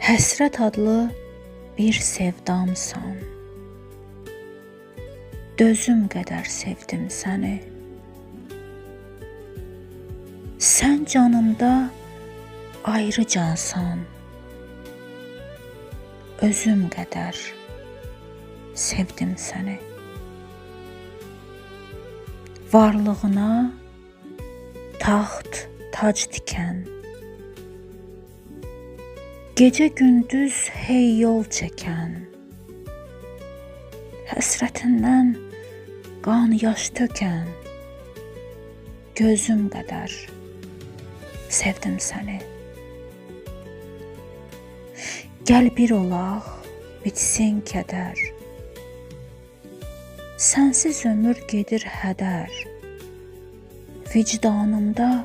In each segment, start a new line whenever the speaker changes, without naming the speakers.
Həsrət adlı bir sevdamsan, dözüm qədər sevdim səni. Sən canımda ayrı cansan, özüm qədər sevdim səni. Varlığına taxt, tac dikən, gecə gündüz hey yol çəkən, həsrətindən qan yaş tökən, gözüm qədər sevdim səni. Gəl bir olaq, bitsin kədər, sənsiz ömür gedir hədər, vicdanımda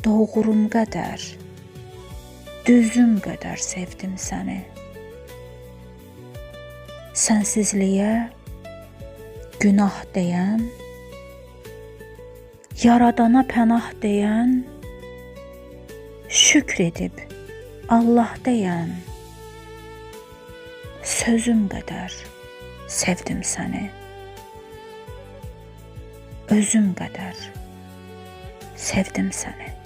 doğurum qədər, düzüm qədər sevdim səni. Sənsizliyə günah deyən, yaradana pənah deyən, şükr edib Allah deyən, sözüm qədər sevdim səni. Özüm qədər sevdim səni.